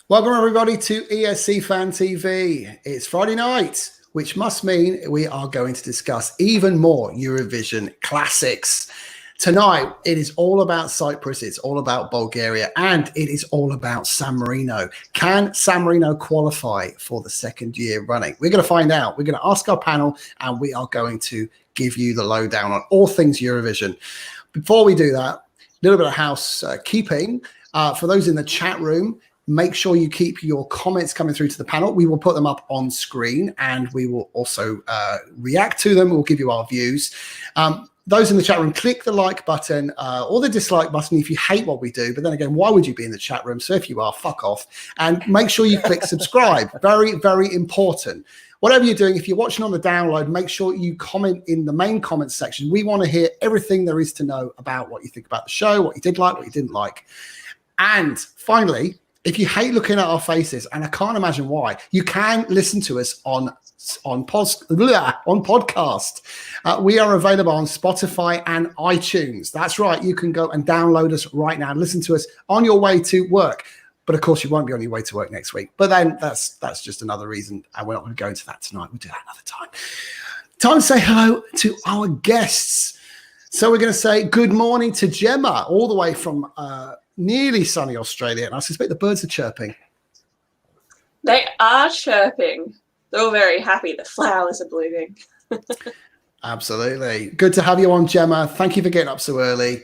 Welcome everybody to ESC Fan TV. It's Friday night, which must mean we are going to discuss even more Eurovision classics. Tonight, it is all about Cyprus, it's all about Bulgaria, and it is all about San Marino. Can San Marino qualify for the second year running? We're going to find out. We're going to ask our panel, and we are going to give you the lowdown on all things Eurovision. Before we do that, a little bit of housekeeping. For those in the chat room, make sure you keep your comments coming through to the panel. We will put them up on screen, and we will also react to them. We'll give you our views. Those in the chat room, click the like button or the dislike button if you hate what we do. But then again, why would you be in the chat room? So if you are, fuck off. And make sure you click subscribe. Very, very important. Whatever you're doing, if you're watching on the download, make sure you comment in the main comments section. We want to hear everything there is to know about what you think about the show, what you did like, what you didn't like. And finally, if you hate looking at our faces, and I can't imagine why, you can listen to us on podcast. We are available on Spotify and iTunes. That's right. You can go and download us right now and listen to us on your way to work. But of course, you won't be on your way to work next week. But then that's just another reason, and we're not going to go into that tonight. We'll do that another time. Time to say hello to our guests. So we're going to say good morning to Gemma, all the way from nearly sunny Australia, and I suspect the birds are chirping. They are chirping. They're all very happy. The flowers are blooming. Absolutely. Good to have you on, Gemma. Thank you for getting up so early.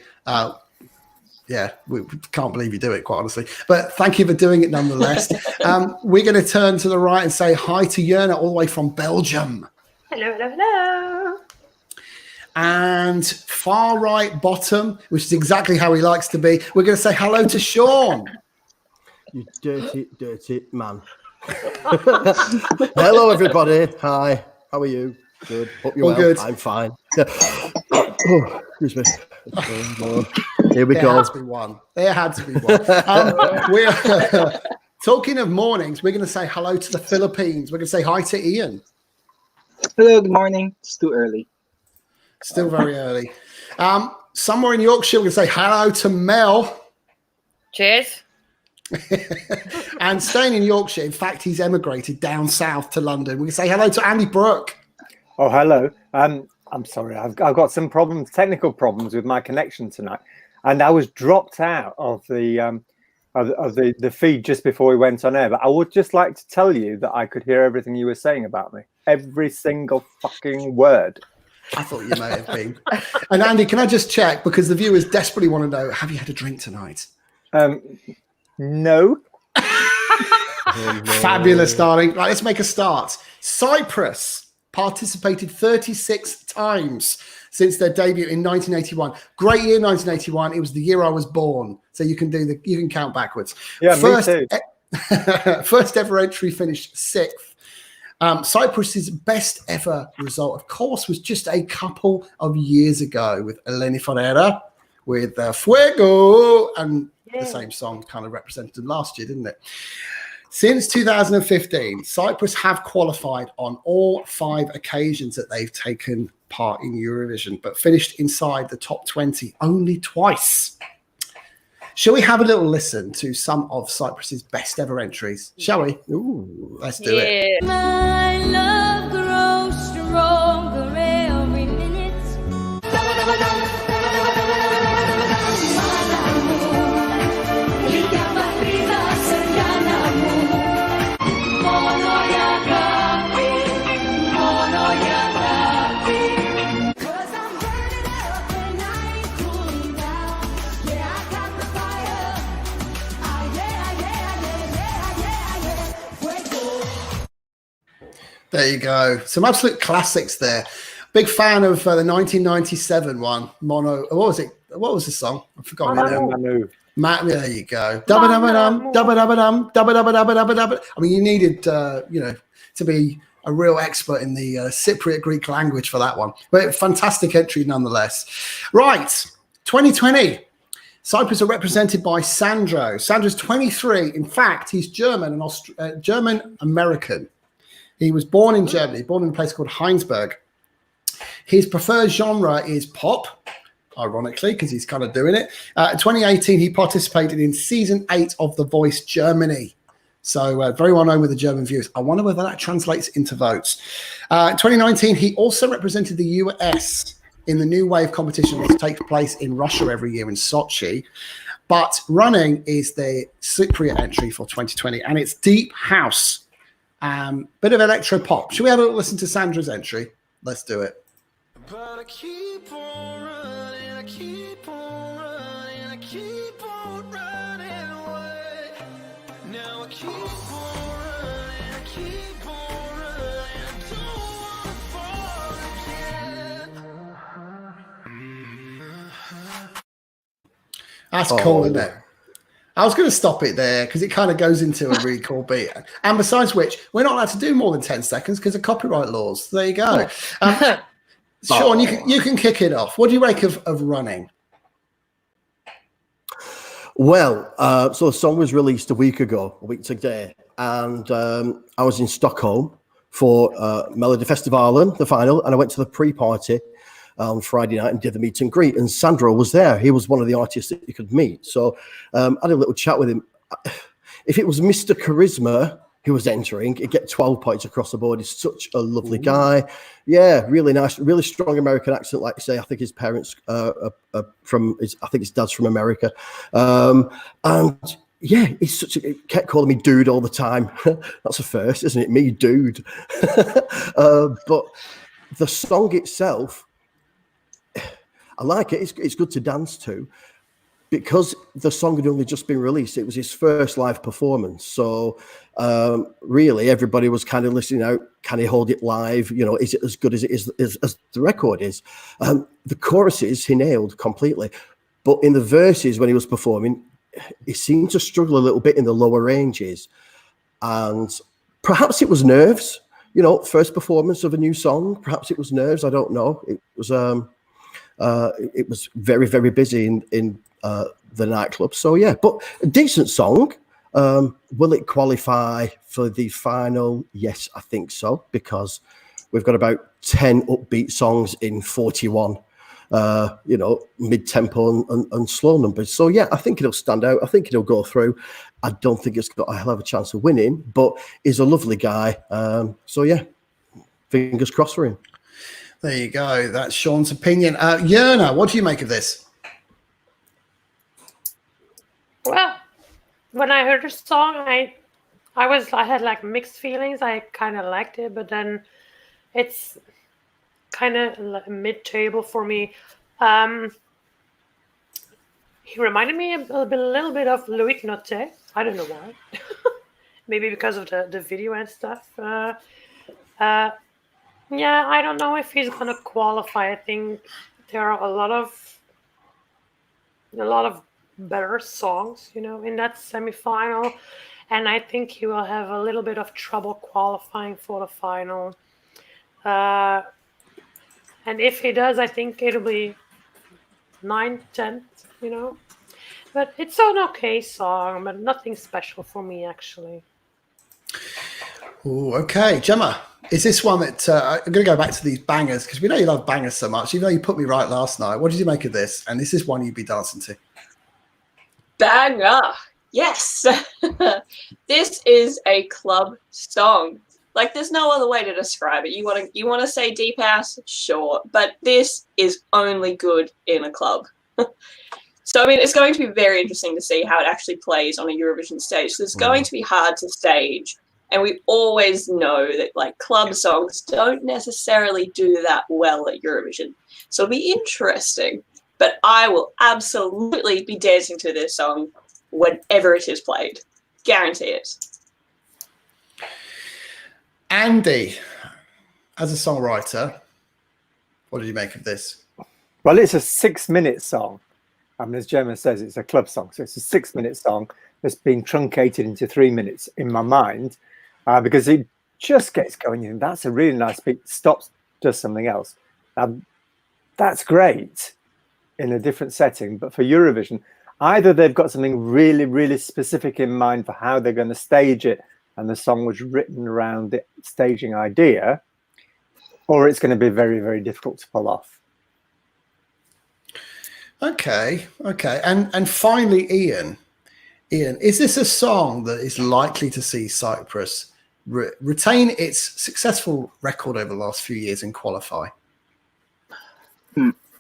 Yeah, we can't believe you do it, quite honestly. But thank you for doing it nonetheless. We're going to turn to the right and say hi to Jurna, all the way from Belgium. Hello, hello, hello. And far right bottom, which is exactly how he likes to be, we're going to say hello to Sean. You dirty, dirty man. Hello, everybody. Hi. How are you? Good. Hope you're all well. Good. I'm fine. Oh, excuse me. Here we go. There had to be one. There had to be one. We're talking of mornings. We're going to say hello to the Philippines. We're going to say hi to Ian. Hello. Good morning. It's too early. Still very early. Somewhere in Yorkshire, we're going to say hello to Mel. Cheers. And staying in Yorkshire, in fact, he's emigrated down south to London. We can say hello to Andy Brooke. Oh, hello. I'm sorry. I've got some problems, technical problems with my connection tonight, and I was dropped out of the feed just before we went on air. But I would just like to tell you that I could hear everything you were saying about me, every single fucking word. I thought you may have been. And Andy, can I just check, because the viewers desperately want to know, have you had a drink tonight? No. Fabulous, darling. Right, let's make a start. Cyprus participated 36 times since their debut in 1981. Great year, 1981. It was the year I was born. So you can count backwards. Yeah, me too. First ever entry, finished 6th. Cyprus's best ever result, of course, was just a couple of years ago with Eleni Ferreira with Fuego, and the same song kind of represented them last year, didn't it? Since 2015, Cyprus have qualified on all 5 occasions that they've taken part in Eurovision, but finished inside the top 20 only twice. Shall we have a little listen to some of Cyprus's best ever entries? Shall we? Ooh, let's do it. My love grows stronger every minute. There you go. Some absolute classics there. Big fan of the 1997 one. Mono. What was it? What was the song? I forgot. Manu. There you go. Dabba-dabba-dum, dabba-dabba-dum, dabba-dabba-dabba-dabba-dabba. I mean, you needed, to be a real expert in the Cypriot Greek language for that one. But fantastic entry nonetheless. Right. 2020. Cyprus are represented by Sandro. Sandro's 23. In fact, he's German and German-American. He was born in Germany, born in a place called Heinsberg. His preferred genre is pop, ironically, because he's kind of doing it. In 2018, he participated in season 8 of The Voice Germany. So very well known with the German viewers. I wonder whether that translates into votes. 2019, he also represented the US in the New Wave competition that takes place in Russia every year in Sochi. But Running is the Cypriot entry for 2020, and it's deep house, bit of electro pop. Should we have a listen to Sandra's entry? Let's do it. But I keep on running, I keep on running, I keep on running away. Now I keep on running, I keep on running, I don't wanna fall again. That's cool, isn't it? I was going to stop it there because it kind of goes into a really cool beat. And besides which, we're not allowed to do more than 10 seconds because of copyright laws. So there you go. Sean, you can kick it off. What do you make of Running? Well, so the song was released a week today, and I was in Stockholm for Melody Festivalen, the final, and I went to the pre-party on Friday night and did the meet and greet, and Sandro was there. He was one of the artists that you could meet. So I had a little chat with him. If it was Mr. Charisma who was entering, he'd get 12 points across the board. He's such a lovely guy. Yeah, really nice, really strong American accent, like you say. I think his parents I think his dad's from America. And yeah, he's he kept calling me dude all the time. That's a first, isn't it? Me, dude. But the song itself, I like it. It's good to dance to. Because the song had only just been released, it was his first live performance. So really, everybody was kind of listening out. Can he hold it live? You know, is it as good as it is as the record is? The choruses he nailed completely, but in the verses when he was performing, he seemed to struggle a little bit in the lower ranges, and perhaps it was nerves. You know, first performance of a new song. Perhaps it was nerves. I don't know. It was very, very busy in the nightclub. So yeah, but a decent song. Will it qualify for the final? Yes, I think so, because we've got about 10 upbeat songs in 41, mid-tempo and slow numbers. So yeah, I think it'll stand out. I think it'll go through. I don't think it's got a hell of a chance of winning, but he's a lovely guy. So yeah, fingers crossed for him. There you go. That's Sean's opinion. Yerna, what do you make of this? Well, when I heard the song, I had like mixed feelings. I kind of liked it, but then it's kind of mid-table for me. He reminded me a little bit of Loïc Notet. I don't know why. Maybe because of the video and stuff. Yeah, I don't know if he's gonna qualify. I think there are a lot of better songs, in that semifinal, and I think he will have a little bit of trouble qualifying for the final. And if he does, I think it'll be 9th, 10th, But it's an okay song, but nothing special for me, actually. Oh, okay. Gemma, is this one that I'm going to go back to these bangers because we know you love bangers so much. Even though you put me right last night, what did you make of this? And this is one you'd be dancing to. Banger. Yes. This is a club song. Like, there's no other way to describe it. You want to say deep house? Sure. But this is only good in a club. So, I mean, it's going to be very interesting to see how it actually plays on a Eurovision stage. So it's going to be hard to stage. And we always know that, like, club songs don't necessarily do that well at Eurovision. So it'll be interesting. But I will absolutely be dancing to this song whenever it is played. Guarantee it. Andy, as a songwriter, what did you make of this? Well, it's a 6-minute song. I mean, as Gemma says, it's a club song. So it's a 6-minute song that's been truncated into 3 minutes in my mind. Because it just gets going in. That's a really nice beat. Stops, does something else. That's great in a different setting. But for Eurovision, either they've got something really, really specific in mind for how they're going to stage it, and the song was written around the staging idea, or it's going to be very, very difficult to pull off. Okay. And finally, Ian, Ian, is this a song that is likely to see Cyprus retain its successful record over the last few years and qualify?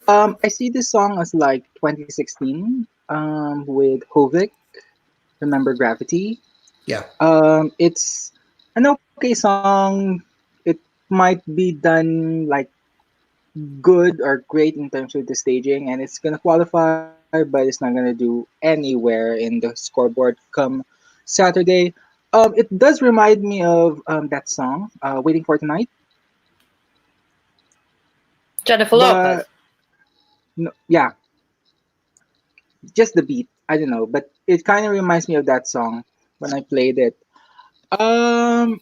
I see this song as like 2016 with Hovik, Remember Gravity. Yeah. It's an okay song. It might be done like good or great in terms of the staging, and it's gonna qualify, but it's not gonna do anywhere in the scoreboard come Saturday. It does remind me of that song, "Waiting for Tonight." Jennifer Lopez. But no, yeah, just the beat. I don't know, but it kind of reminds me of that song when I played it. I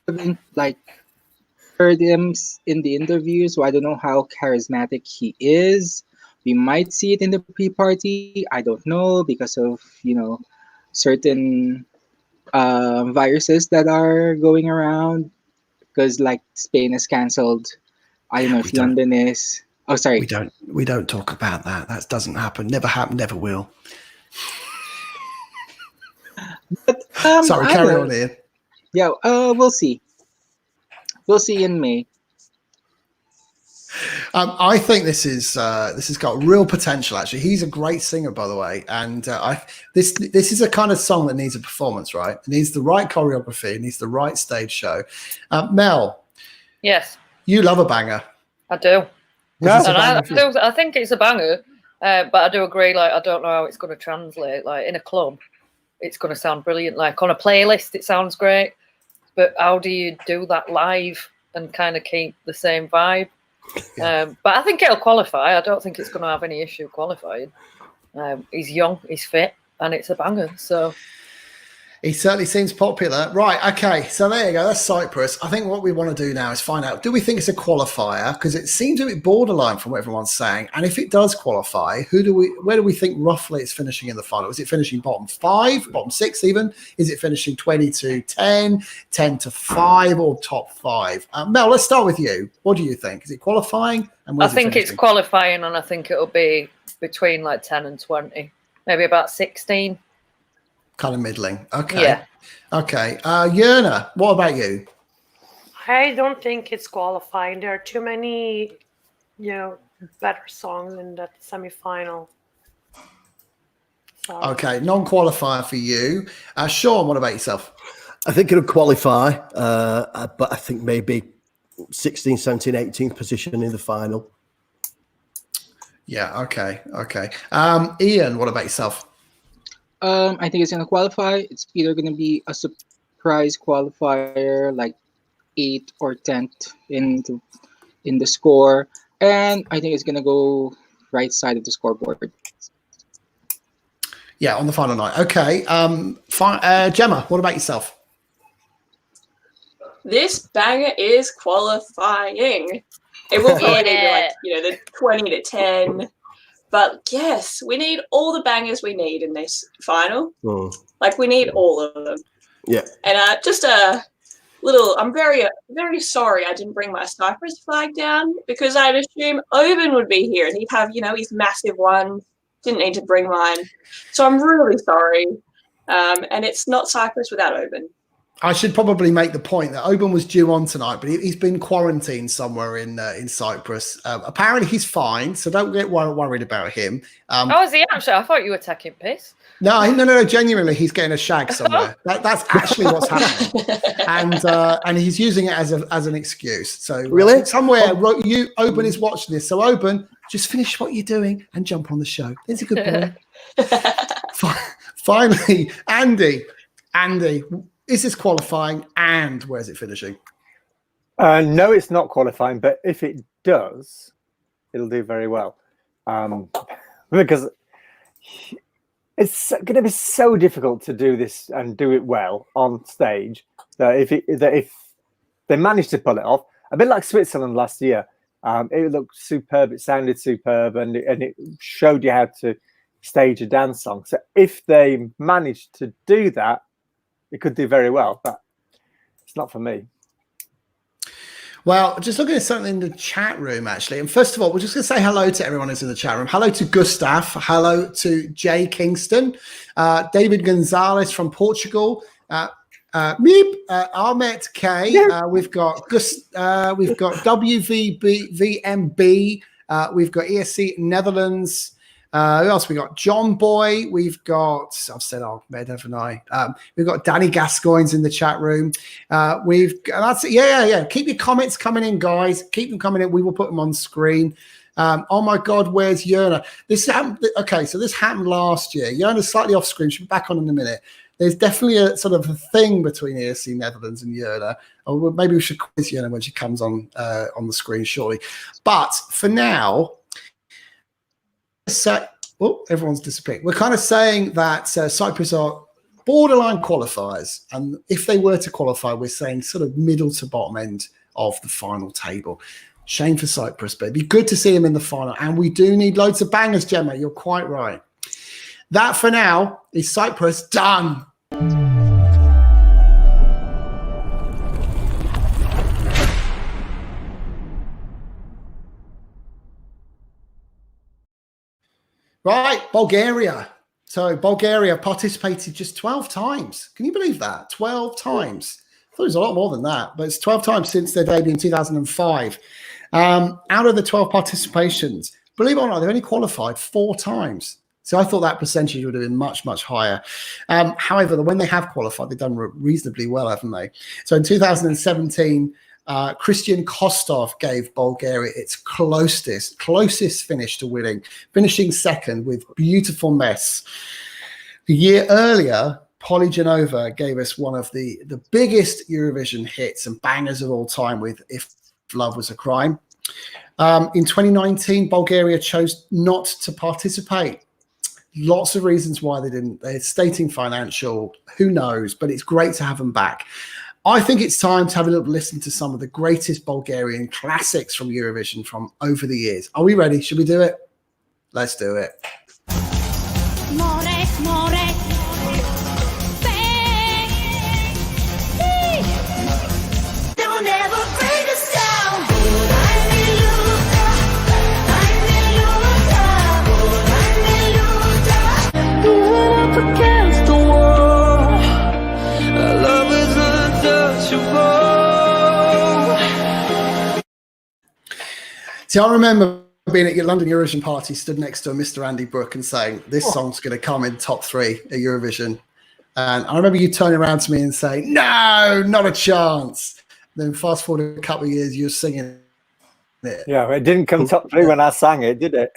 haven't like heard him in the interview, so I don't know how charismatic he is. We might see it in the pre-party. I don't know because of certain viruses that are going around. Because like Spain is cancelled. I don't know if London is. Oh, sorry. We don't talk about that. That doesn't happen. Never happened. Never will. But, Sorry, I carry don't on, know. Ian. Yeah, we'll see. We'll see in May. I think this has got real potential. Actually, he's a great singer, by the way, and this is a kind of song that needs a performance, right? It needs the right choreography, it needs the right stage show. Mel, Yes, you love a banger. I do. Was this a And banger for you? I think it's a banger, but I do agree. Like, I don't know how it's going to translate. Like in a club, it's going to sound brilliant. Like on a playlist, it sounds great. But how do you do that live and kind of keep the same vibe? Yeah. But I think it'll qualify. I don't think it's going to have any issue qualifying. He's young, he's fit, and it's a banger. So He certainly seems popular. Right, okay, so there you go. That's Cyprus. I think what we want to do now is find out, do we think it's a qualifier? Because it seems a bit borderline from what everyone's saying. And if it does qualify, where do we think roughly it's finishing in the final? Is it finishing bottom 5, bottom 6 even? Is it finishing 20-10, 10-5, or top 5? Mel, let's start with you. What do you think? Is it qualifying? And I think it's qualifying, and I think it'll be between like 10 and 20, maybe about 16. Kind of middling. Okay. Yeah. Okay. Yerna, what about you? I don't think it's qualifying. There are too many, better songs in that semifinal. So, Okay, non-qualifier for you. Sean, what about yourself? I think it'll qualify, but I think maybe 16th, 17th, 18th position in the final. Yeah, okay. Ian, what about yourself? I think it's gonna qualify. It's either gonna be a surprise qualifier, like 8th or 10th in the score, and I think it's gonna go right side of the scoreboard. Yeah, on the final night. Okay. Gemma, what about yourself? This banger is qualifying. It will be maybe the 20-10. But yes, we need all the bangers we need in this final. Like we need all of them. Yeah. And just a little, I'm very, very sorry I didn't bring my Cyprus flag down because I'd assume Oben would be here and he'd have, his massive one. Didn't need to bring mine. So I'm really sorry. And it's not Cyprus without Oben. I should probably make the point that Oben was due on tonight, but he's been quarantined somewhere in Cyprus. Apparently he's fine, so don't get worried about him. Is he actually? I thought you were taking piss. No. Genuinely, he's getting a shag somewhere. That's actually what's happening, and he's using it as an excuse. So really, somewhere Oben is watching this. So Oben, just finish what you're doing and jump on the show. There's a good boy. Finally, Andy. Is this qualifying, and where's it finishing? No, it's not qualifying, but if it does, it'll do very well. Because it's going to be so difficult to do this and do it well on stage that if they manage to pull it off, a bit like Switzerland last year, it looked superb, it sounded superb, and it showed you how to stage a dance song. So if they manage to do that, it could do very well, but it's not for me. Well, just looking at something in the chat room, actually. And first of all, we're just going to say hello to everyone who's in the chat room. Hello to Gustav. Hello to Jay Kingston. David Gonzalez from Portugal. Ahmet K. We've got WVMB. We've got ESC Netherlands. Who else? We got John Boy. We've got, I've said Ahmed, haven't I? We've got Danny Gascoigne's in the chat room. That's it. Yeah. Keep your comments coming in, guys. Keep them coming in. We will put them on screen. Oh my God, where's Yerna? This happened. Okay, so this happened last year. Yerna's slightly off screen. She'll be back on in a minute. There's definitely a sort of a thing between ESC Netherlands and Yerna. Or maybe we should quiz Yerna when she comes on the screen shortly. But for now, everyone's disappeared. We're kind of saying that Cyprus are borderline qualifiers, and if they were to qualify, we're saying sort of middle to bottom end of the final table. Shame for Cyprus, but it'd be good to see them in the final, and we do need loads of bangers, Gemma. You're quite right. That for now is Cyprus done. Right, Bulgaria. So Bulgaria participated just 12 times. Can you believe that? 12 times. I thought it was a lot more than that, but it's 12 times since their debut in 2005. Out of the 12 participations, believe it or not, they've only qualified 4 times. So I thought that percentage would have been much, much higher. However, when they have qualified, they've done reasonably well, haven't they? So in 2017, Christian Kostov gave Bulgaria its closest finish to winning, finishing second with Beautiful Mess. The year earlier, Polly Genova gave us one of the biggest Eurovision hits and bangers of all time with If Love Was a Crime. In 2019, Bulgaria chose not to participate. Lots of reasons why they didn't. They're stating financial, who knows, but it's great to have them back. I think it's time to have a little listen to some of the greatest Bulgarian classics from Eurovision from over the years. Are we ready? Should we do it? Let's do it. See, I remember being at your London Eurovision party, stood next to a Mr. Andy Brooke and saying, this song's going to come in top 3 at Eurovision. And I remember you turning around to me and saying, no, not a chance. Then fast forward a couple of years, you're singing it. Yeah, it didn't come top 3 when I sang it, did it?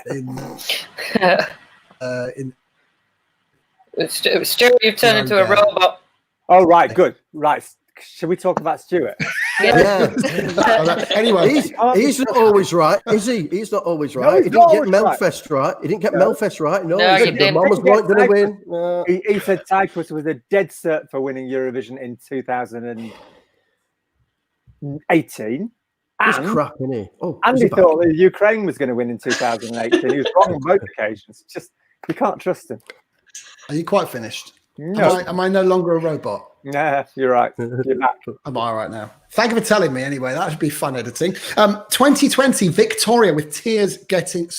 Stuart, you've turned into a robot. Oh, right, good. Right. Should we talk about Stuart? Yeah. Anyway, he's not always right, is he? He's not always right. No, he didn't get Melfest right. He didn't get Melfest right. No, No, he he said didn't. Mama's weren't going to win. He said Cyprus was a dead cert for winning Eurovision in 2018. He's crap, isn't he? Oh, and he thought that Ukraine was going to win in 2018. He was wrong on both occasions. Just, you can't trust him. Are you quite finished? No. Am I no longer a robot? Nah, you're right. You're back. Am I all right now? Thank you for telling me anyway. That should be fun editing. 2020, Victoria with Tears Getting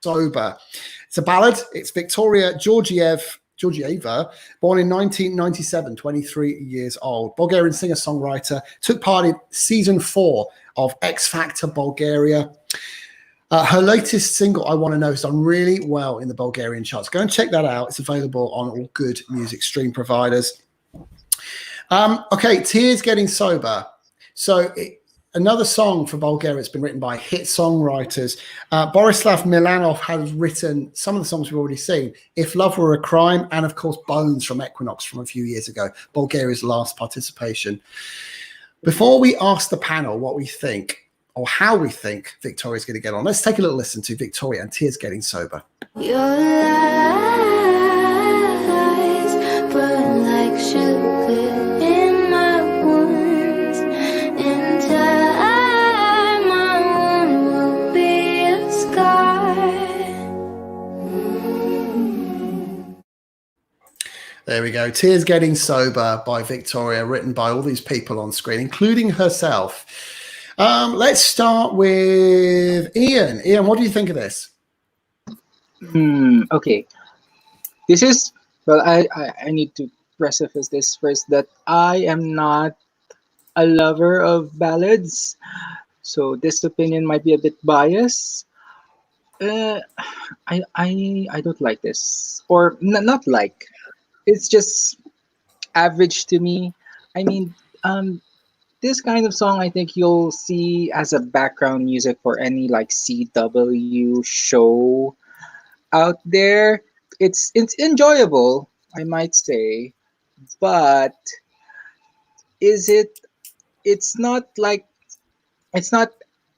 Sober. It's a ballad. It's Victoria Georgieva, born in 1997, 23 years old. Bulgarian singer-songwriter, took part in season 4 of X Factor Bulgaria. Her latest single, I Want to Know, has done really well in the Bulgarian charts. Go and check that out. It's available on all good music stream providers. Okay, Tears Getting Sober. So another song for Bulgaria that's been written by hit songwriters. Borislav Milanov has written some of the songs we've already seen. If Love Were a Crime, and of course Bones from Equinox from a few years ago, Bulgaria's last participation. Before we ask the panel what we think, or how we think Victoria's going to get on, let's take a little listen to Victoria and Tears Getting Sober. Your lies burn like sugar in my wounds. In time, my wound will be a scar. There we go. Tears Getting Sober by Victoria, written by all these people on screen, including herself. Let's start with Ian. Ian, what do you think of this? Okay. This is, well, I need to preface this first that I am not a lover of ballads, so this opinion might be a bit biased. Uh, I don't like this, or not like. It's just average to me. I mean, this kind of song I think you'll see as a background music for any like CW show out there. It's enjoyable, I might say, but is it? It's not like it's not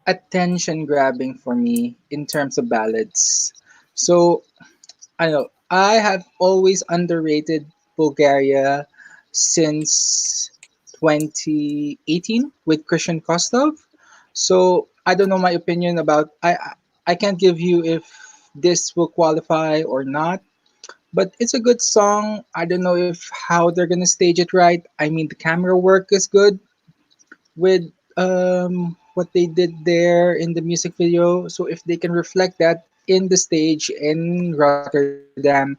attention grabbing for me in terms of ballads. So I don't know. I have always underrated Bulgaria since 2018 with Christian Kostov. So I don't know my opinion about I can't give you if this will qualify or not, but it's a good song. I don't know if how they're gonna stage it right. I mean the camera work is good with what they did there in the music video. So if they can reflect that in the stage in Rotterdam,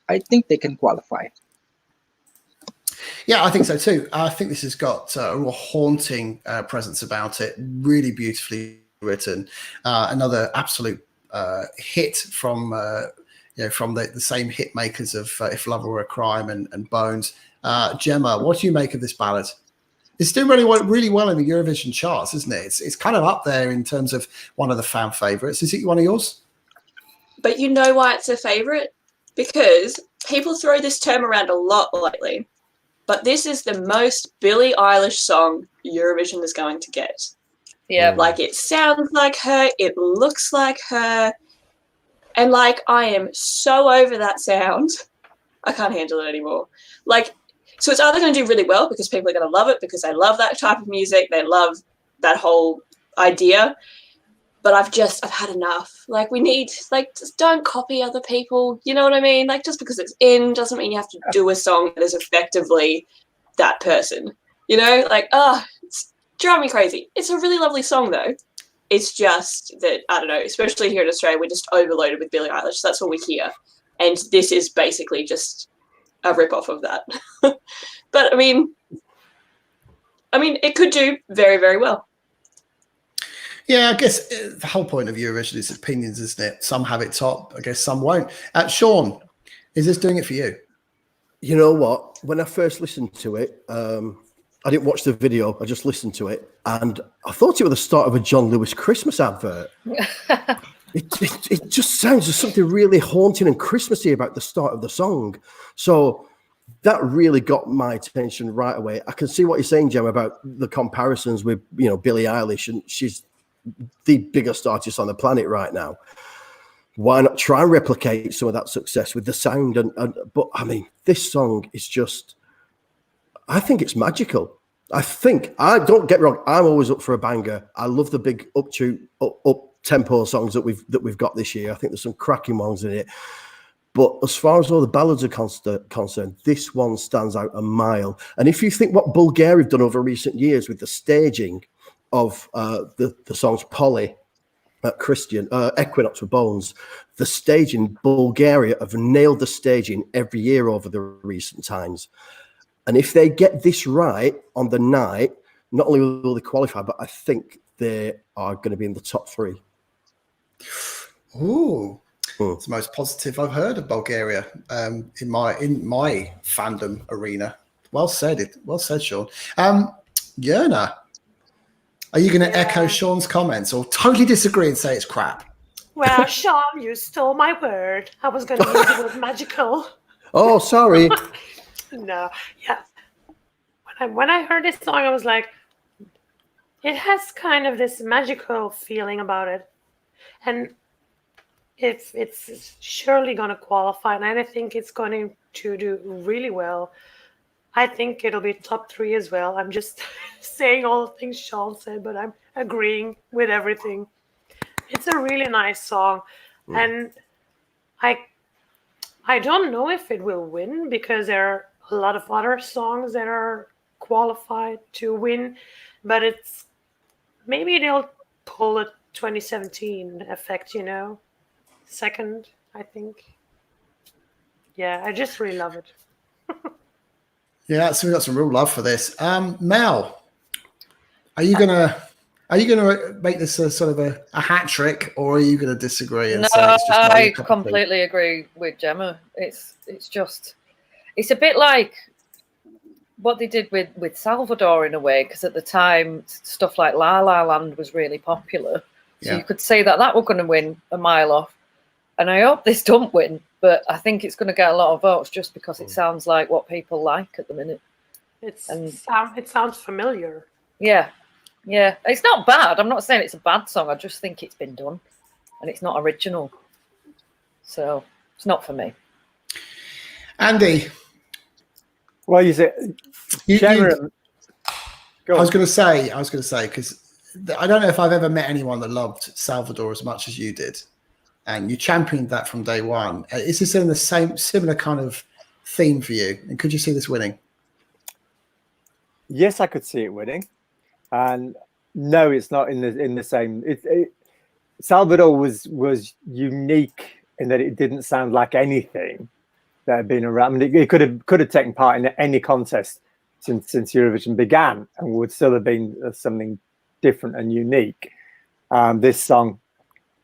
I think they can qualify. Yeah, I think so too. I think this has got a real haunting presence about it. Really beautifully written. Another absolute hit from from the same hit makers of "If Love Were a Crime" and "Bones." Gemma, what do you make of this ballad? It's doing really well in the Eurovision charts, isn't it? It's kind of up there in terms of one of the fan favorites. Is it one of yours? But you know why it's a favorite? Because people throw this term around a lot lately. But this is the most Billie Eilish song Eurovision is going to get. Yeah. Like, it sounds like her, it looks like her, and like, I am so over that sound. I can't handle it anymore. Like, so it's either going to do really well because people are going to love it because they love that type of music, they love that whole idea. But I've had enough. Like, we need, like, just don't copy other people. You know what I mean? Like, just because it's in doesn't mean you have to do a song that is effectively that person. You know? Like, it's driving me crazy. It's a really lovely song, though. It's just that, I don't know, especially here in Australia, we're just overloaded with Billie Eilish. That's what we hear. And this is basically just a rip-off of that. But, I mean, it could do very, very well. Yeah, I guess the whole point of Eurovision is opinions, isn't it? Some have it top, I guess some won't. Sean, is this doing it for you? You know what? When I first listened to it, I didn't watch the video. I just listened to it, and I thought it was the start of a John Lewis Christmas advert. It just sounds like something really haunting and Christmassy about the start of the song. So that really got my attention right away. I can see what you're saying, Gemma, about the comparisons with Billie Eilish, and she's the biggest artist on the planet right now. Why not try and replicate some of that success with the sound? But I mean, this song is just, I think it's magical. Don't get me wrong, I'm always up for a banger. I love the big up tempo songs that we've got this year. I think there's some cracking ones in it. But as far as all the ballads are concerned, this one stands out a mile. And if you think what Bulgaria have done over recent years with the staging of the songs Polly, Christian, Equinox with Bones, the staging in Bulgaria have nailed the staging every year over the recent times. And if they get this right on the night, not only will they qualify, but I think they are going to be in the top 3. Ooh. It's the most positive I've heard of Bulgaria in my fandom arena. Well said, Sean. Yerna, are you going to echo Sean's comments or totally disagree and say it's crap? Well, Sean, you stole my word. I was going to use the word magical. Oh, sorry. No, yeah. When I heard this song, I was like, it has kind of this magical feeling about it. And it's surely going to qualify, and I think it's going to do really well. I think it'll be top 3 as well. I'm just saying all the things Sean said, but I'm agreeing with everything. It's a really nice song, and I don't know if it will win because there are a lot of other songs that are qualified to win, but it's Maybe they'll pull a 2017 effect, second, I think. Yeah, I just really love it. Yeah, so we got some real love for this. Mel, are you gonna make this a sort of a hat trick, or are you gonna disagree and No, say it's just not I your cup of tea? completely agree with Gemma. It's a bit like what they did with Salvador in a way, because at the time stuff like La La Land was really popular, so you could say that was going to win a mile off. And I hope this don't win, but I think it's going to get a lot of votes just because it sounds like what people like at the minute. It sounds familiar. Yeah, it's not bad. I'm not saying it's a bad song. I just think it's been done, and it's not original, so it's not for me. Andy, Well, you say, I was going to say because I don't know if I've ever met anyone that loved Salvador as much as you did, and you championed that from day one. Is this in the similar kind of theme for you? And could you see this winning? Yes, I could see it winning, and no, it's not in the same. Salvador was unique in that it didn't sound like anything that had been around. I mean, it could have taken part in any contest since Eurovision began, and would still have been something different and unique. This song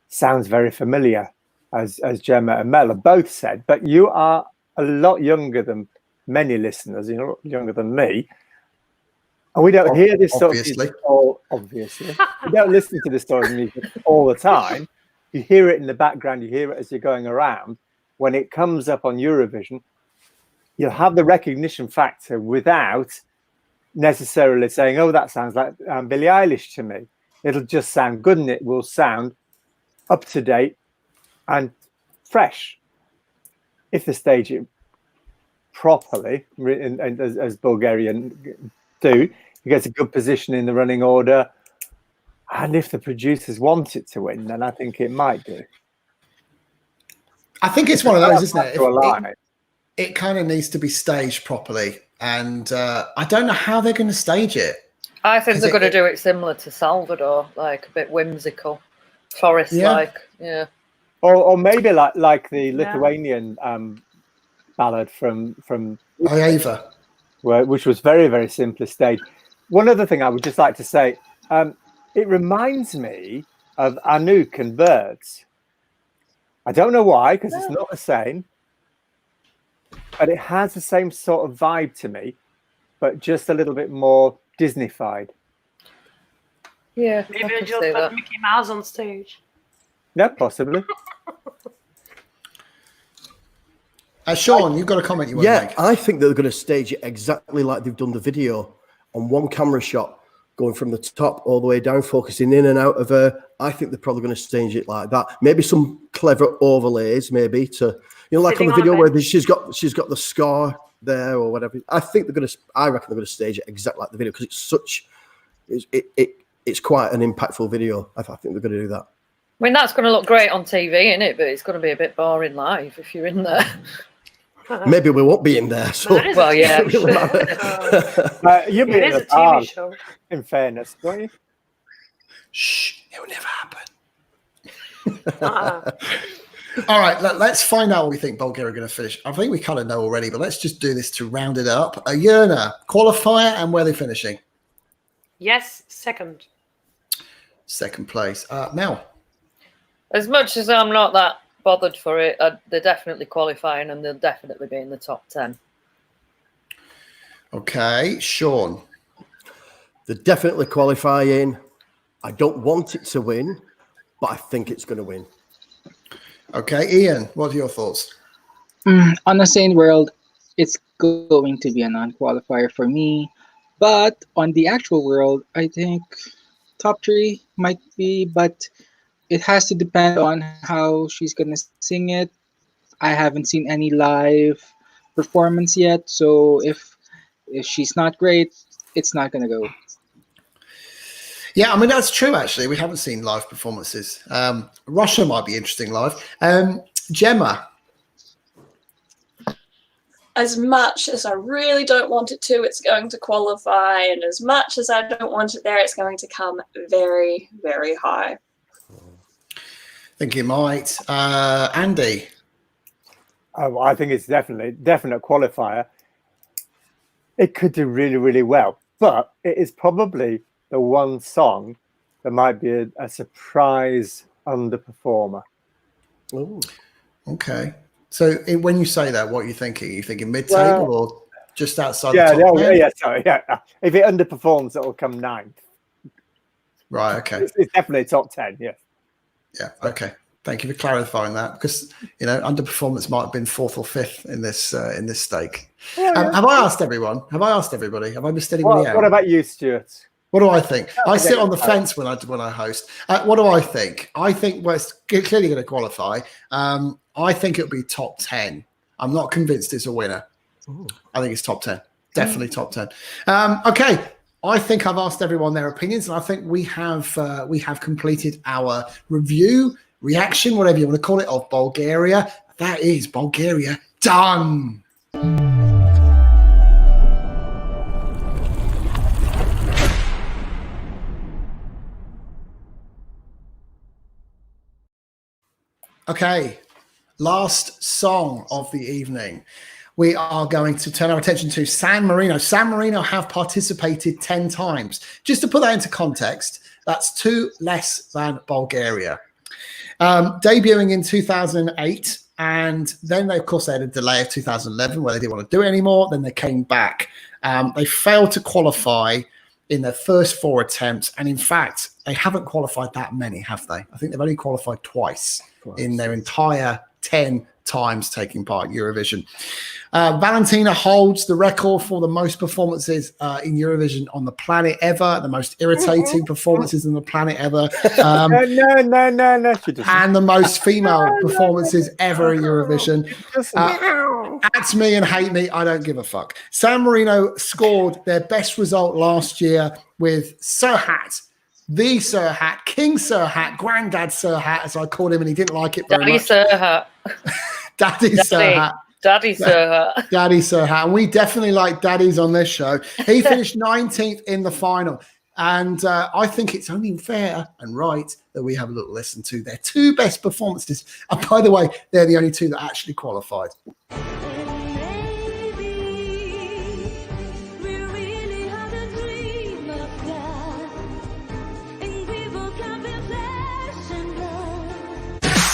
sounds very familiar, as Gemma and Mel have both said. But you are a lot younger than many listeners. You're younger than me, and we don't hear this sort of music obviously. We don't listen to this sort of music all the time. You hear it in the background. You hear it as you're going around. When it comes up on Eurovision, you'll have the recognition factor without necessarily saying, "Oh, that sounds like Billie Eilish to me." It'll just sound good, and it will sound up to date and fresh if they stage it properly, and as Bulgarian do. It gets a good position in the running order, and if the producers want it to win, then I think it might do. I think it's one of those, isn't it? It kind of needs to be staged properly, and I don't know how they're going to stage it. I think they're going to do it similar to Salvador, like a bit whimsical, forest-like. Yeah. Or maybe like the Lithuanian ballad from Ieva, which was very, very simply staged. One other thing I would just like to say, it reminds me of Anouk and Birds. I don't know why, because it's not the same, but it has the same sort of vibe to me, but just a little bit more Disney-fied. Yeah, maybe I just put Mickey Mouse on stage. Yeah, possibly. Sean, you've got a comment you want to make? I think they're going to stage it exactly like they've done the video, on one camera shot, going from the top all the way down, focusing in and out of her. I think they're probably going to stage it like that. Maybe some clever overlays, maybe to, like on the video where she's got the scar there or whatever. I reckon they're going to stage it exactly like the video, because it's quite an impactful video. I think they're going to do that. I mean, that's going to look great on TV, isn't it? But it's going to be a bit boring live if you're in there. Maybe we won't be in there. So. Well, yeah. You'll be in a TV show. In fairness, don't you? Shh, it will never happen. All right, let's find out what we think Bulgaria are going to finish. I think we kind of know already, but let's just do this to round it up. Yerna, qualifier and where they're finishing? Yes, second. Second place. Mel? As much as I'm not that bothered for it, they're definitely qualifying, and they'll definitely be in the top 10. Okay, Sean? They're definitely qualifying. I don't want it to win, but I think it's going to win. Okay, Ian, what are your thoughts? On the same world, it's going to be a non-qualifier for me. But on the actual world, I think top 3 might be, but it has to depend on how she's going to sing it. I haven't seen any live performance yet, so if she's not great, it's not going to go. Yeah, I mean, that's true, actually. We haven't seen live performances. Russia might be interesting live. Gemma? as much as I really don't want it to, it's going to qualify, and as much as I don't want it there, it's going to come very, very high. I think it might. Andy? Oh, I think it's definite qualifier. It could do really, really well, but it is probably the one song that might be a surprise underperformer. Ooh. Okay. So when you say that, what are you thinking? Are you thinking mid-table or just outside the top 10? Sorry. If it underperforms, it'll come 9th. Right, okay. It's definitely top 10, yeah. Yeah, okay. Thank you for clarifying that, because underperformance might have been 4th or 5th in this stake. Have I asked everyone? Have I asked everybody? Have I missed anybody out? What about you, Stuart? What do I think? I sit on the fence when I host. What do I think? I think it's clearly going to qualify. I think it'll be top 10. I'm not convinced it's a winner. Ooh. I think it's top 10. Definitely top 10. Okay. I think I've asked everyone their opinions, and I think we have completed our review, reaction, whatever you want to call it, of Bulgaria. That is Bulgaria done. Okay, last song of the evening. We are going to turn our attention to San Marino. San Marino have participated 10 times. Just to put that into context, that's 2 less than Bulgaria. Debuting in 2008, and then they, of course, they had a delay of 2011 where they didn't want to do it anymore. Then they came back. They failed to qualify in their first 4 attempts, and in fact, they haven't qualified that many, have they? I think they've only qualified twice in their entire 10 times taking part in Eurovision. Valentina holds the record for the most performances in Eurovision on the planet ever, the most irritating performances on the planet ever. No. And the most female performances ever in Eurovision. At me and hate me, I don't give a fuck. San Marino scored their best result last year with Serhat, the Serhat, King Serhat, Granddad Serhat, as I called him, and he didn't like it very much. Serhat. Daddy Serhat. Daddy Serhat. Daddy Serhat. And we definitely like daddies on this show. He finished 19th in the final. And I think it's only fair and right that we have a little listen to their 2 best performances. And by the way, they're the only 2 that actually qualified.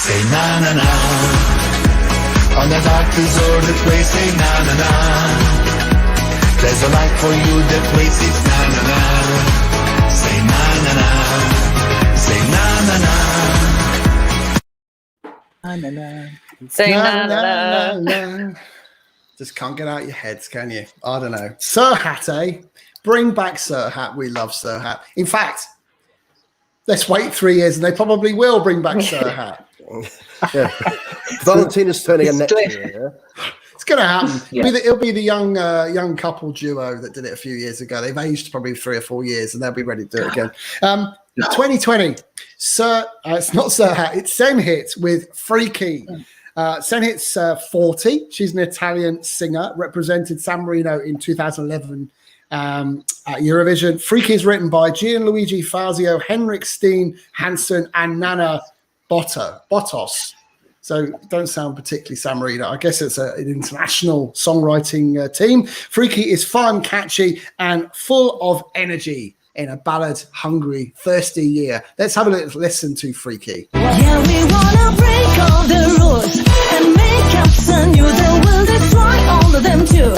Say na na na. On the dark deserted place, say na na na. There's a light for you, the place is na na na. Say na na na. Say na na na. Na na na. Say Na, na na na. na, na. Just can't get out your heads, can you? I don't know. Serhat, eh? Bring back Serhat. We love Serhat. In fact, let's wait 3 years and they probably will bring back Serhat. Yeah. Valentina's turning a next year. It's going to happen. Yeah. It'll be the young couple duo that did it a few years ago. They've aged probably 3 or 4 years and they'll be ready to do it again. 2020. It's not Serhat. It's Senhit with Freaky. Senhit's 40. She's an Italian singer, represented San Marino in 2011 at Eurovision. Freaky is written by Gianluigi Fazio, Henrik Steen Hansen, and Nana Botos. So don't sound particularly San Marino. I guess it's an international songwriting team. Freaky is fun, catchy, and full of energy in a ballad-hungry, thirsty year. Let's have a little listen to Freaky. Yeah, we wanna break all the rules and make up some new that will destroy all of them too.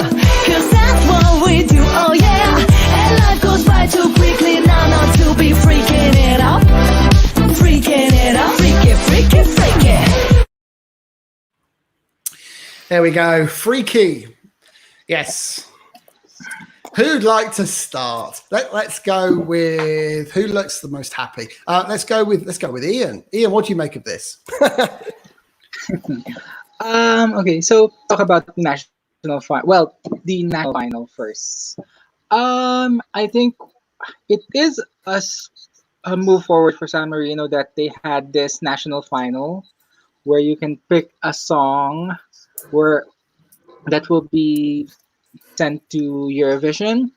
Cause that's what we do, oh yeah. And life goes by too quickly now not to be freaking it up. Freaking it up, freaky. There we go. Freaky. Yes. Who'd like to start? Let's go with who looks the most happy. Let's go with Ian. Ian, what do you make of this? Okay, so talk about the national final. Well, the national final first. I think it is a move forward for San Marino that they had this national final where you can pick a song where that will be sent to Eurovision.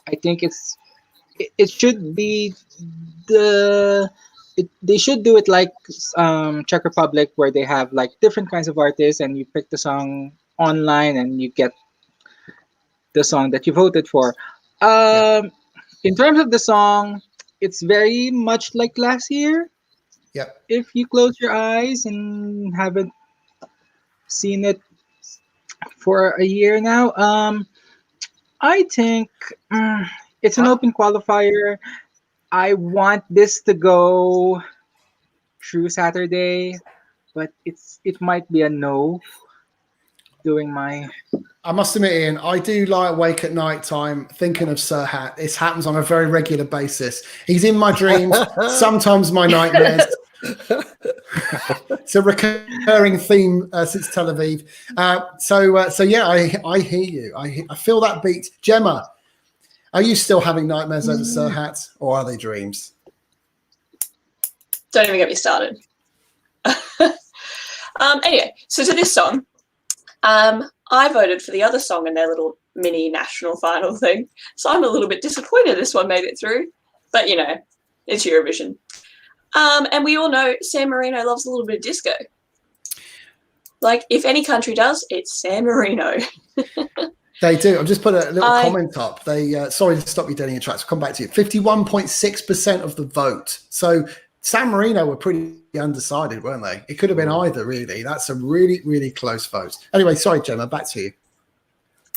I think it should be they should do it like Czech Republic, where they have like different kinds of artists, and you pick the song online and you get the song that you voted for. In terms of the song, it's very much like last year. Yep. If you close your eyes and haven't seen it for a year now, I think it's an open qualifier. I want this to go through Saturday, but it might be a no. Doing my I must admit, Ian, I do lie awake at night time thinking of Serhat. It happens on a very regular basis. He's in my dreams, sometimes my nightmares. It's a recurring theme since Tel Aviv. So yeah, I hear you. I feel that beat. Gemma, are you still having nightmares over Serhat, or are they dreams? Don't even get me started. Anyway, so to this song, I voted for the other song in their little mini national final thing, so I'm a little bit disappointed this one made it through. But you know, it's Eurovision, and we all know San Marino loves a little bit of disco. Like, if any country does, it's San Marino. They do. I've just put a little comment up. They sorry to stop you doing your tracks. I'll come back to you. 51.6% of the vote. So San Marino were pretty undecided, weren't they? It could have been either, really. That's a really, really close vote. Anyway, sorry, Gemma, back to you.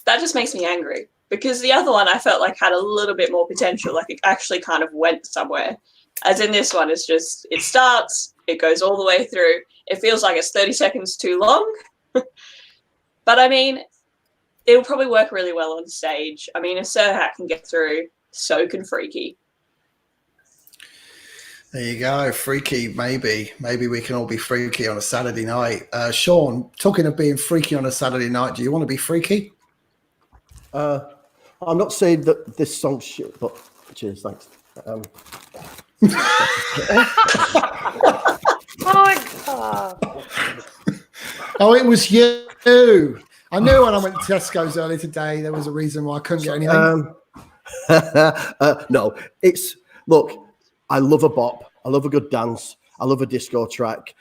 That just makes me angry, because the other one I felt like had a little bit more potential. Like, it actually kind of went somewhere. As in this one, it's just, it starts, it goes all the way through. It feels like it's 30 seconds too long. But I mean, it'll probably work really well on stage. I mean, if Serhat can get through, so can Freaky. There you go. Freaky, maybe. Maybe we can all be freaky on a Saturday night. Sean, talking of being freaky on a Saturday night, do you want to be freaky? I'm not saying that this song's shit, but cheers, thanks. Oh my God. Oh, it was you. I knew when I went to Tesco's earlier today, there was a reason why I couldn't get anything. No, look, I love a bop. I love a good dance. I love a disco track.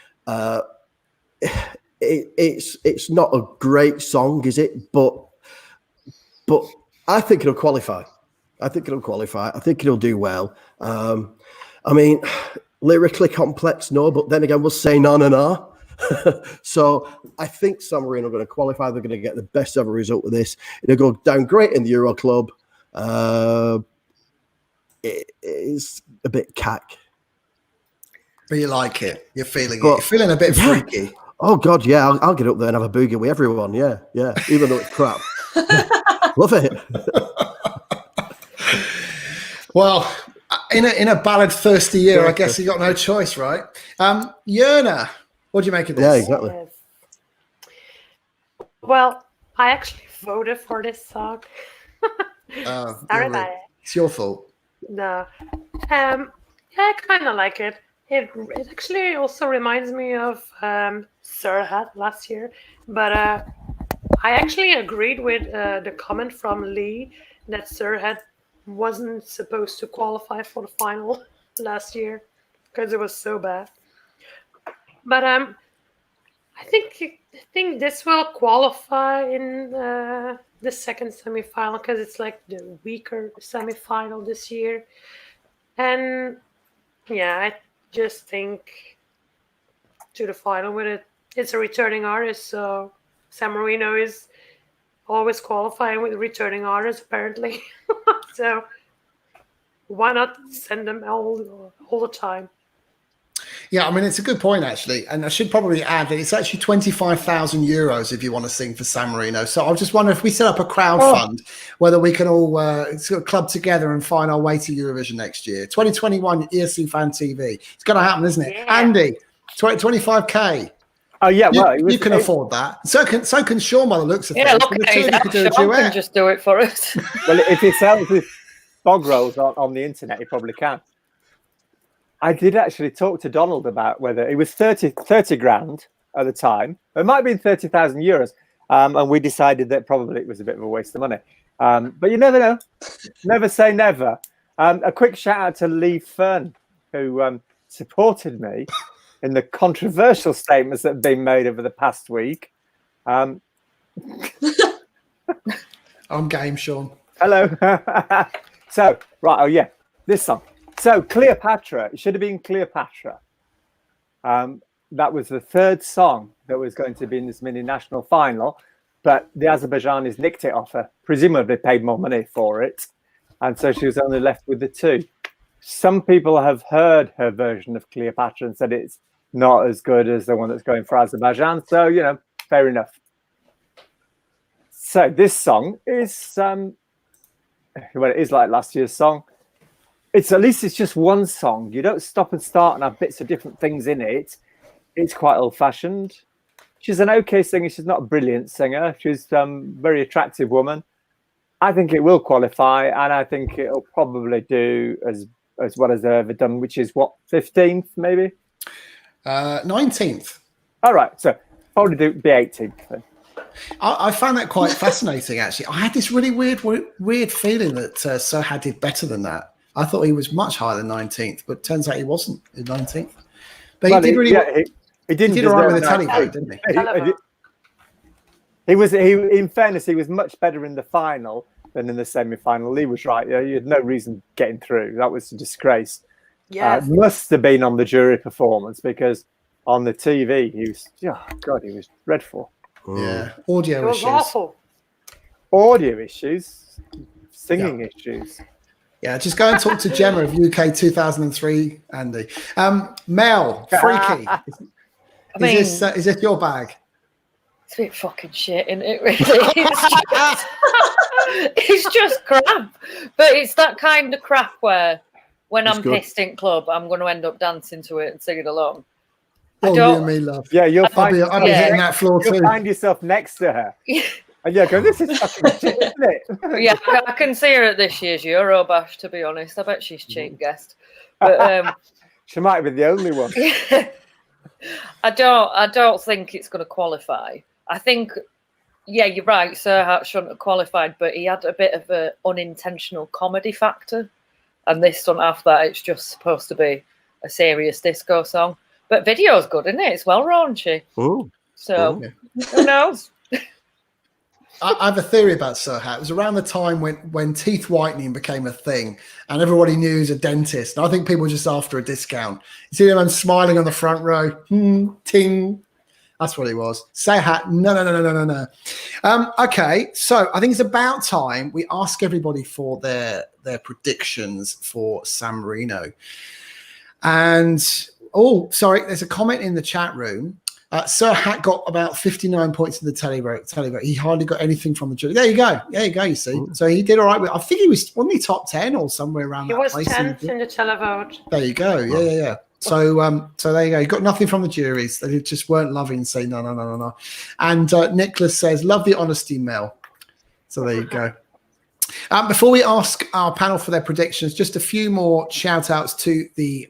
It's not a great song, is it? But I think it'll qualify. I think it'll do well. I mean, lyrically complex, no, but then again, we'll say no. So I think San Marino are going to qualify. They're going to get the best ever result with this. It'll go down great in the Euro Club. It is a bit cack. But you like it. You're feeling it. You're feeling a bit freaky. Oh, God, yeah. I'll get up there and have a boogie with everyone. Yeah. Even though it's crap. Love it. Well, in a ballad-thirsty year, I guess you got no choice, right? Yerna, what do you make of this? Yeah, exactly. Yes. Well, I actually voted for this song. Sorry about it. It's your fault. No. Yeah, I kind of like it. It actually also reminds me of Serhat last year. But I actually agreed with the comment from Lee that Serhat wasn't supposed to qualify for the final last year because it was so bad. But I think this will qualify in the second semifinal because it's like the weaker semifinal this year. And yeah, I just think to the final with it. It's a returning artist, so San Marino is always qualifying with returning artists apparently. So why not send them all the time? Yeah, I mean, it's a good point, actually. And I should probably add that it's actually 25,000 euros if you want to sing for San Marino. So I just wonder if we set up a crowd fund, whether we can all sort of club together and find our way to Eurovision next year. 2021 ESC Fan TV. It's going to happen, isn't it? Yeah. Andy, 25K. Oh, yeah. You can afford that. So can Sean by the looks of things. Yeah, look at it. Sean can just do it for us. Well, if he sells his bog rolls on the internet, he probably can. I did actually talk to Donald about whether it was 30 grand at the time. It might have been 30,000 euros. and we decided that probably it was a bit of a waste of money. But you never know. Never say never. A quick shout out to Lee Fern, who supported me in the controversial statements that have been made over the past week. I'm game, Sean. Hello. So, right, oh yeah, this song. So, Cleopatra, it should have been Cleopatra. That was the third song that was going to be in this mini national final, but the Azerbaijanis nicked it off her, presumably paid more money for it. And so she was only left with the two. Some people have heard her version of Cleopatra and said it's not as good as the one that's going for Azerbaijan. So, you know, fair enough. So this song is, well, it is like last year's song. At least it's just one song. You don't stop and start and have bits of different things in it. It's quite old-fashioned. She's an okay singer. She's not a brilliant singer. She's a very attractive woman. I think it will qualify, and I think it'll probably do as well as they've ever done, which is what, 15th maybe? 19th. All right, so probably do the 18th then. I found that quite fascinating, actually. I had this really weird feeling that Serhat did better than that. I thought he was much higher than 19th, but turns out he wasn't in 19th. But well, he did really well. He did all right with the televote, didn't he? In fairness, he was much better in the final than in the semi-final. Lee was right. You had no reason getting through. That was a disgrace. Yes. Must have been on the jury performance, because on the TV, he was, oh God, he was dreadful. Yeah, audio It was issues. awful. Audio issues, singing issues. Yeah, just go and talk to Gemma of UK 2003, Andy. Mel, Freaky. Is this your bag? It's a bit fucking shit, isn't it, really? It's just crap. But it's that kind of crap where when I'm pissed in club, I'm going to end up dancing to it and singing along. Oh, you and me, love. Yeah, you'll find I'll be hitting that floor too. You'll find yourself next to her. And yeah, go, this is fucking shit, isn't it? Yeah, I can see her at this year's Eurobash, to be honest. I bet she's cheap guest. But she might be the only one. I don't think it's going to qualify. I think, yeah, you're right. Serhat shouldn't have qualified, but he had a bit of an unintentional comedy factor, and this doesn't have that. It's just supposed to be a serious disco song. But video's good, isn't it? It's well raunchy. Ooh. So who knows? I have a theory about Serhat. It was around the time when teeth whitening became a thing and everybody knew he was a dentist. And I think people were just after a discount. You see him smiling on the front row. Ting. That's what he was. Serhat, no. Okay, so I think it's about time we ask everybody for their predictions for San Marino. And, oh, sorry, there's a comment in the chat room. Serhat got about 59 points in the televote. He hardly got anything from the jury. There you go. You see. Ooh. So he did all right. I think he wasn't he top 10 or somewhere around that place. He was 10th in the televote. There you go. Yeah. So there you go. You got nothing from the juries. They just weren't loving, say no. And Nicholas says, love the honesty, Mel. So there you go. Before we ask our panel for their predictions, just a few more shout outs to the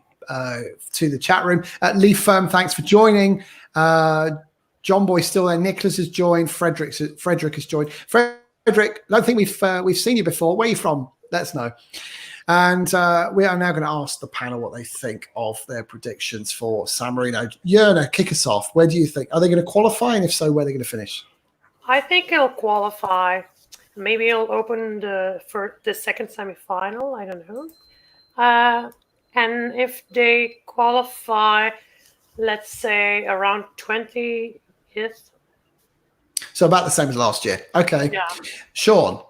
chat room. Lee Firm, thanks for joining. John Boy's still there. Nicholas has joined. Frederick has joined. Frederick, I don't think we've seen you before. Where are you from? Let us know. And we are now going to ask the panel what they think of their predictions for San Marino. Yerna, kick us off. Where do you think? Are they going to qualify? And if so, where are they going to finish? I think it'll qualify. Maybe it'll open for the second semifinal. I don't know. And if they qualify, let's say around 20th. So about the same as last year. Okay. Yeah. Sean.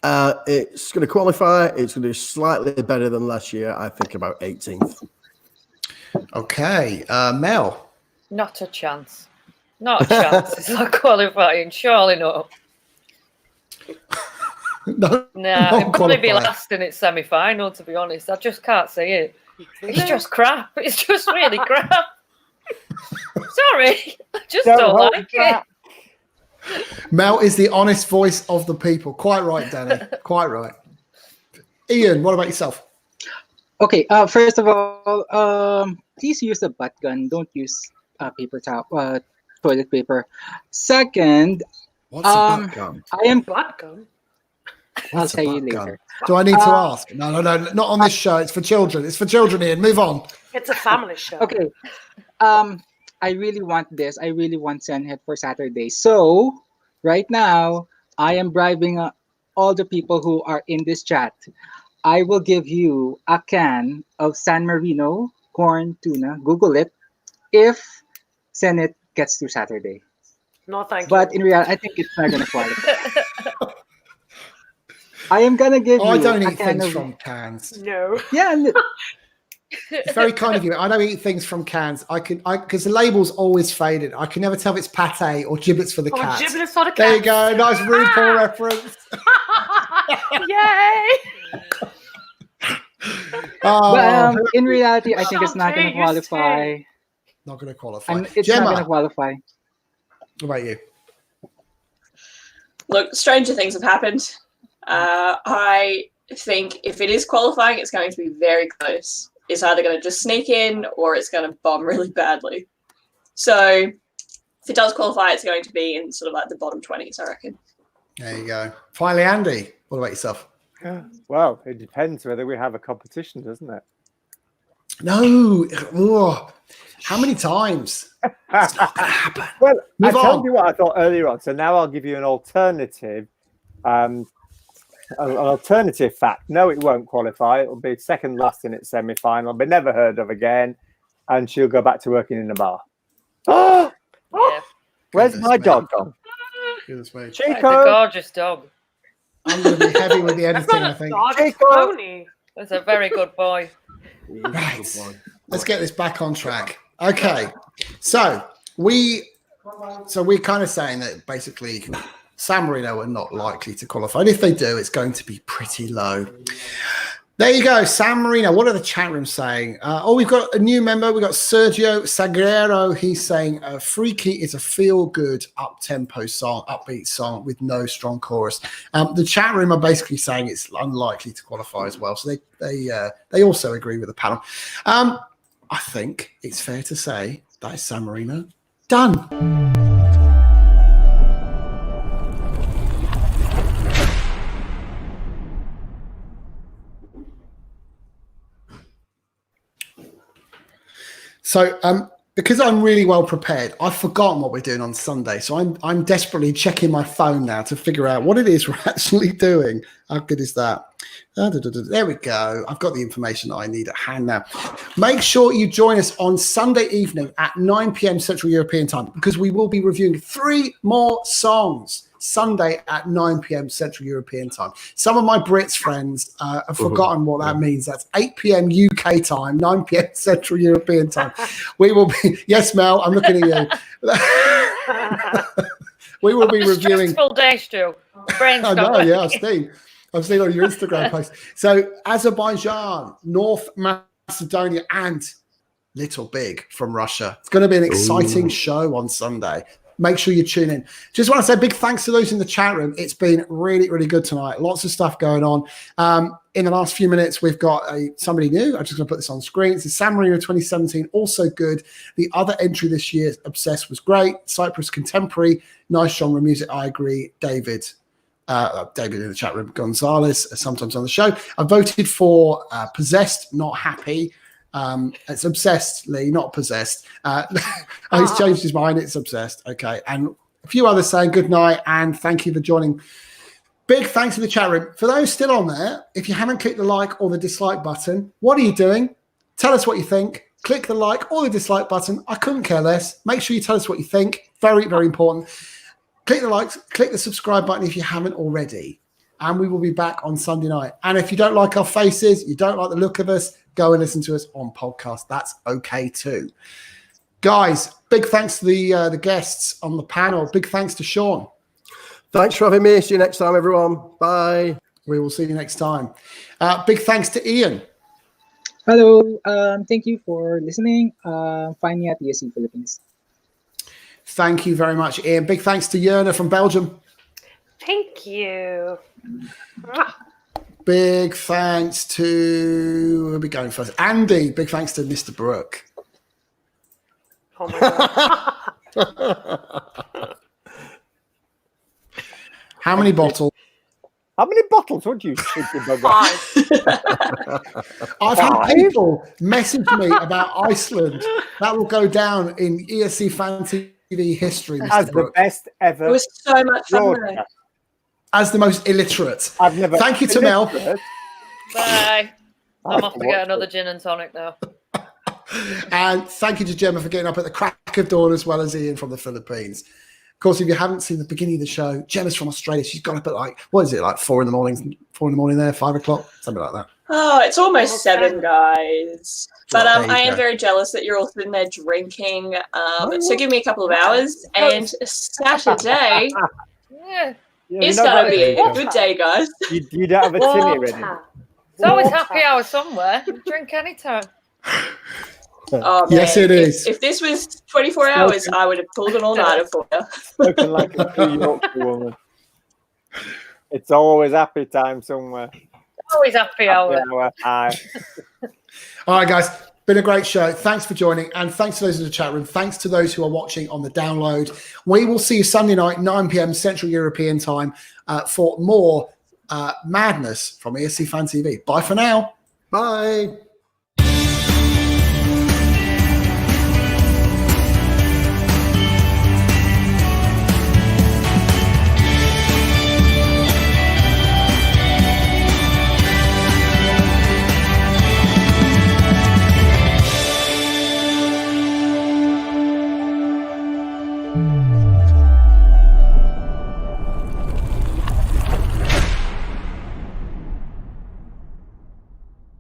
It's going to qualify. It's going to do slightly better than last year. I think about 18th. Okay. Mel. Not a chance. Not a chance. It's not qualifying. Surely not. No, it'll probably be last in its semi-final, to be honest. I just can't see it. It's just crap. It's just really crap. Sorry. I just don't like it. Mel is the honest voice of the people. Quite right, Danny. Quite right. Ian, what about yourself? Okay, first of all, please use a butt gun. Don't use paper towel, toilet paper. Second, What's a butt gun? I am. Butt gun. I'll What's a tell you butt gun? later. Do I need to ask? No, not on this show. It's for children. It's for children, Ian. Move on. It's a family show. Okay. I really want this. I really want Senhit for Saturday. So right now, I am bribing all the people who are in this chat. I will give you a can of San Marino corn tuna. Google it. If Senhit gets through Saturday. No, thank But you. in reality, I think it's not gonna qualify. I am gonna give you. I don't a eat can things of- from cans. No. Yeah. It's very kind of you. I don't eat things from cans. Because the label's always faded. I can never tell if it's pate or giblets for the Oh, cat. giblets for the cat. There you go. Nice RuPaul reference. Yay! Oh, But in reality, I think it's not Champagne, gonna qualify. yes, not going to qualify. It's Gemma, not gonna qualify. what about you? Look, stranger things have happened. I think if it is qualifying, it's going to be very close. It's either going to just sneak in or it's going to bomb really badly. So if it does qualify, it's going to be in sort of like the bottom 20s, I reckon. There you go. Finally, Andy, what about yourself? Well, it depends whether we have a competition, doesn't it? No. Ugh. How many times? It's not going to happen. Well, Move I told on. you what I thought earlier on, so now I'll give you an alternative. An alternative fact. No, it won't qualify. It'll be second last in its semi-final, be never heard of again, and she'll go back to working in a bar. Oh, Yeah. where's Goodness my me. dog gone? Goodness me. It's a Chico, gorgeous dog. I'm going to be heavy with the I've editing, got I a think. dog Chico. pony. It's a very good boy. Right. Let's get this back on track. Okay. So we're kind of saying that basically San Marino are not likely to qualify. And if they do, it's going to be pretty low. There you go, San Marino. What are the chat rooms saying? We've got a new member. We've got Sergio Sagrero. He's saying Freaky is a feel-good, up-tempo song, upbeat song with no strong chorus. The chat room are basically saying it's unlikely to qualify as well. So they also agree with the panel. I think it's fair to say that is San Marino done. So because I'm really well prepared, I've forgotten what we're doing on Sunday. So I'm desperately checking my phone now to figure out what it is we're actually doing. How good is that? There we go. I've got the information that I need at hand now. Make sure you join us on Sunday evening at 9 p.m. Central European time, because we will be reviewing 3 more songs Sunday at 9 p.m. Central European time. Some of my Brits friends have forgotten what that means. That's 8 p.m. UK time, 9 p.m. Central European time. We will be, yes, Mel, I'm looking at you. We will be reviewing. Stressful day, Stu. Brain's I not know, yeah, working. I've seen on your Instagram post. So Azerbaijan, North Macedonia, and Little Big from Russia. It's going to be an exciting show on Sunday. Make sure you tune in. Just want to say big thanks to those in the chat room. It's been really, really good tonight. Lots of stuff going on. In the last few minutes, we've got somebody new. I'm just going to put this on screen. It's San Marino 2017, also good. The other entry this year, Obsessed, was great. Cyprus Contemporary, nice genre music. I agree. David in the chat room, Gonzalez, sometimes on the show. I voted for Possessed, Not Happy. It's Obsessed, Lee, not Possessed. He's changed his mind. It's Obsessed. Okay. And a few others saying good night and thank you for joining. Big thanks to the chat room. For those still on there, if you haven't clicked the like or the dislike button, what are you doing? Tell us what you think. Click the like or the dislike button. I couldn't care less. Make sure you tell us what you think. Very, very important. Click the likes, click the subscribe button if you haven't already. And we will be back on Sunday night. And if you don't like our faces, you don't like the look of us, go and listen to us on podcast. That's okay too. Guys, big thanks to the guests on the panel. Big thanks to Sean. Thanks for having me. See you next time, everyone. Bye. We will see you next time. Big thanks to Ian. Hello. Thank you for listening. Find me at ESC Philippines. Thank you very much, Ian. Big thanks to Yerna from Belgium. Thank you. Big thanks to, where are we going first? Andy. Big thanks to Mr. Brooke. Oh my God. How many bottles? How many bottles would you cheeky bugger? 5. I've had people message me about Iceland. That will go down in ESC Fan TV history, As Mr. the Brooke, best ever. It was so much fun. though. broadcast. as the most illiterate. I've never. Thank you to Mel. Bye. I'm off to What- get another gin and tonic now. And thank you to Gemma for getting up at the crack of dawn, as well as Ian from the Philippines. Of course, if you haven't seen the beginning of the show, Gemma's from Australia. She's got up at like, what is it, like 4 in the morning? 4 in the morning there, 5 o'clock, something like that. Oh, it's almost 7, guys. But Well, there you I am go. very jealous that you're all sitting there drinking. So give me a couple of hours, and Saturday Yeah. Yeah, is you're not gonna be ready. a good day, guys. You don't have a tinny ready. It's always happy hour somewhere. Drink anytime. Oh, Yes, man. it is. If this was 24 hours, I would have pulled an all-nighter for you. Spoken like a true Yorkshire woman. It's always happy time somewhere. Always happy hour. Happy hour. Aye. All right, guys. Been a great show. Thanks for joining. And thanks to those in the chat room. Thanks to those who are watching on the download. We will see you Sunday night, 9 p.m. Central European time for more madness from ESC Fan TV. Bye for now. Bye.